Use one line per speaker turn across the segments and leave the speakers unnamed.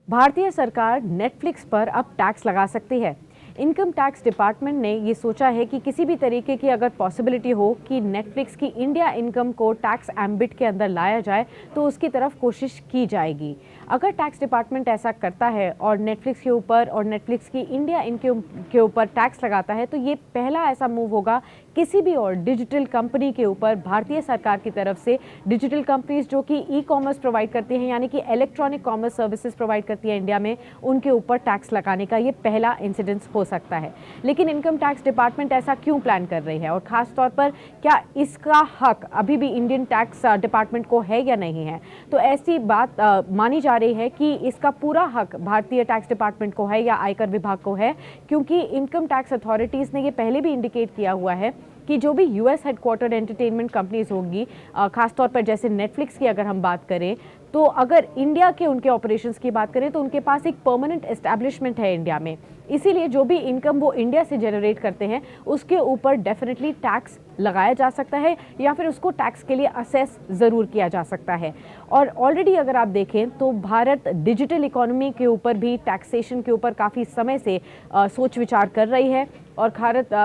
भारतीय सरकार नेटफ्लिक्स पर अब टैक्स लगा सकती है। इनकम टैक्स डिपार्टमेंट ने ये सोचा है कि किसी भी तरीके की अगर पॉसिबिलिटी हो कि नेटफ्लिक्स की इंडिया इनकम को टैक्स एम्बिट के अंदर लाया जाए तो उसकी तरफ कोशिश की जाएगी। अगर टैक्स डिपार्टमेंट ऐसा करता है और नेटफ्लिक्स के ऊपर और नेटफ्लिक्स की इंडिया इनकम के ऊपर टैक्स लगाता है तो ये पहला ऐसा मूव होगा किसी भी और डिजिटल कंपनी के ऊपर भारतीय सरकार की तरफ से। डिजिटल कंपनीज जो कि ई कॉमर्स प्रोवाइड करती हैं यानी कि इलेक्ट्रॉनिक कॉमर्स सर्विसेज प्रोवाइड करती है इंडिया में, उनके ऊपर टैक्स लगाने का ये पहला इंसिडेंस हो सकता है। लेकिन इनकम टैक्स डिपार्टमेंट ऐसा क्यों प्लान कर रही है और खास तौर पर क्या इसका हक अभी भी इंडियन टैक्स डिपार्टमेंट को है या नहीं है? तो ऐसी बात मानी जा रही है कि इसका पूरा हक भारतीय टैक्स डिपार्टमेंट को है या आयकर विभाग को है, क्योंकि इनकम टैक्स अथॉरिटीज ने ये पहले भी इंडिकेट किया हुआ है कि जो भी यूएस हेडक्वार्टर एंटरटेनमेंट कंपनीज होंगी, खासतौर पर जैसे नेटफ्लिक्स की अगर हम बात करें, तो अगर इंडिया के उनके ऑपरेशंस की बात करें तो उनके पास एक परमानेंट एस्टैब्लिशमेंट है इंडिया में। इसीलिए जो भी इनकम वो इंडिया से जनरेट करते हैं उसके ऊपर डेफिनेटली टैक्स लगाया जा सकता है या फिर उसको टैक्स के लिए असेस ज़रूर किया जा सकता है। और ऑलरेडी अगर आप देखें तो भारत डिजिटल इकोनॉमी के ऊपर भी टैक्सेशन के ऊपर काफ़ी समय से सोच विचार कर रही है। और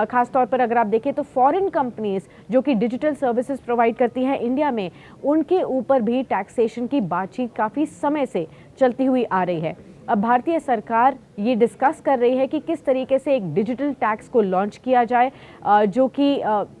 खास तौर पर अगर आप देखें तो फॉरेन कंपनीज जो कि डिजिटल सर्विसेज प्रोवाइड करती हैं इंडिया में, उनके ऊपर भी टैक्सेशन की बातचीत काफ़ी समय से चलती हुई आ रही है। अब भारतीय सरकार ये डिस्कस कर रही है कि किस तरीके से एक डिजिटल टैक्स को लॉन्च किया जाए जो कि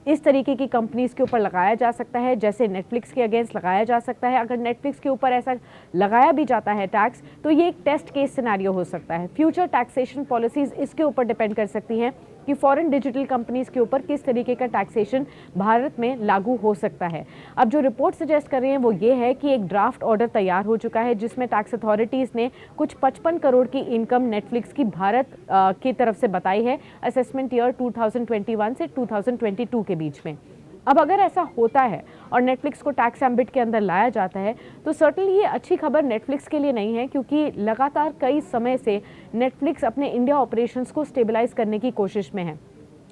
इस तरीके की कंपनीज के ऊपर लगाया जा सकता है, जैसे नेटफ्लिक्स के अगेंस्ट लगाया जा सकता है। अगर नेटफ्लिक्स के ऊपर ऐसा लगाया भी जाता है टैक्स तो ये एक टेस्ट केस सिनेरियो हो सकता है। फ्यूचर टैक्सेशन पॉलिसीज इसके ऊपर डिपेंड कर सकती हैं कि फॉरेन डिजिटल कंपनीज के ऊपर किस तरीके का टैक्सेशन भारत में लागू हो सकता है। अब जो रिपोर्ट सजेस्ट कर रही हैं वो ये है कि एक ड्राफ्ट ऑर्डर तैयार हो चुका है जिसमें टैक्स अथॉरिटीज़ ने कुछ 55 करोड़ की इनकम नेटफ्लिक्स की भारत की तरफ से बताई है असेसमेंट ईयर 2021 से 2022 के बीच में। अब अगर ऐसा होता है और नेटफ्लिक्स को टैक्स एम्बिट के अंदर लाया जाता है तो सर्टनली ये अच्छी खबर नेटफ्लिक्स के लिए नहीं है, क्योंकि लगातार कई समय से नेटफ्लिक्स अपने इंडिया ऑपरेशंस को स्टेबलाइज करने की कोशिश में है।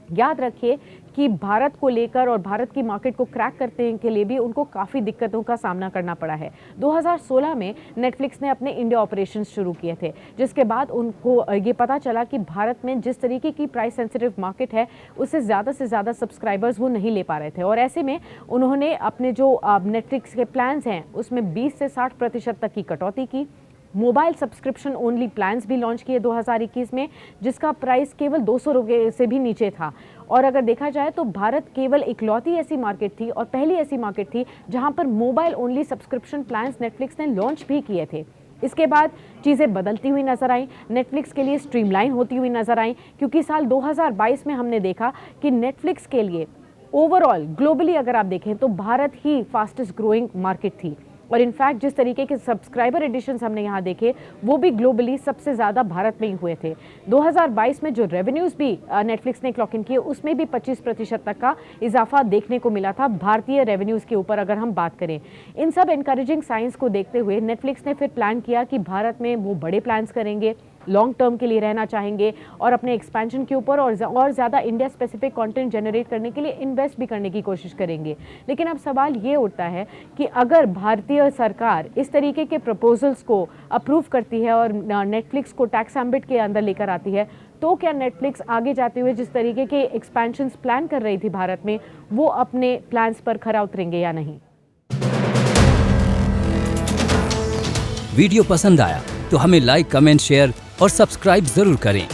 याद रखिए कि भारत को लेकर और भारत की मार्केट को क्रैक करने के लिए भी उनको काफ़ी दिक्कतों का सामना करना पड़ा है। 2016 में नेटफ्लिक्स ने अपने इंडिया ऑपरेशंस शुरू किए थे, जिसके बाद उनको ये पता चला कि भारत में जिस तरीके की प्राइस सेंसिटिव मार्केट है उससे ज़्यादा सब्सक्राइबर्स वो नहीं ले पा रहे थे। और ऐसे में उन्होंने अपने जो नेटफ्लिक्स के प्लान्स हैं उसमें 20 से 60% तक की कटौती की। मोबाइल सब्सक्रिप्शन ओनली प्लान्स भी लॉन्च किए 2021 में, जिसका प्राइस केवल 200 रुपये से भी नीचे था। और अगर देखा जाए तो भारत केवल इकलौती ऐसी मार्केट थी और पहली ऐसी मार्केट थी जहां पर mobile only subscription plans Netflix ने लॉन्च भी किए थे। इसके बाद चीज़ें बदलती हुई नजर आई, नेटफ्लिक्स के लिए स्ट्रीमलाइन होती हुई नजर आई, क्योंकि साल 2022 में हमने देखा कि नेटफ्लिक्स के लिए ओवरऑल ग्लोबली अगर आप देखें तो भारत ही फास्टेस्ट ग्रोइंग मार्केट थी। और इनफैक्ट जिस तरीके के सब्सक्राइबर एडिशंस हमने यहाँ देखे वो भी ग्लोबली सबसे ज़्यादा भारत में ही हुए थे। 2022 में जो रेवेन्यूज़ भी नेटफ्लिक्स ने क्लॉक इन किए उसमें भी 25% तक का इजाफा देखने को मिला था भारतीय रेवेन्यूज़ के ऊपर अगर हम बात करें। इन सब एनकरेजिंग साइंस को देखते हुए नेटफ्लिक्स ने फिर प्लान किया कि भारत में वो बड़े प्लान्स करेंगे, लॉन्ग टर्म के लिए रहना चाहेंगे और अपने एक्सपेंशन के ऊपर और ज़्यादा इंडिया स्पेसिफिक कंटेंट जनरेट करने के लिए इन्वेस्ट भी करने की कोशिश करेंगे। लेकिन अब सवाल ये उठता है कि अगर भारतीय सरकार इस तरीके के प्रपोजल्स को अप्रूव करती है और नेटफ्लिक्स को टैक्स एम्बिट के अंदर लेकर आती है, तो क्या नेटफ्लिक्स आगे जाते हुए जिस तरीके के एक्सपेंशंस प्लान कर रही थी भारत में वो अपने प्लान्स पर खरा उतरेंगे या नहीं?
वीडियो पसंद आया तो हमें लाइक, कमेंट, शेयर और सब्सक्राइब जरूर करें।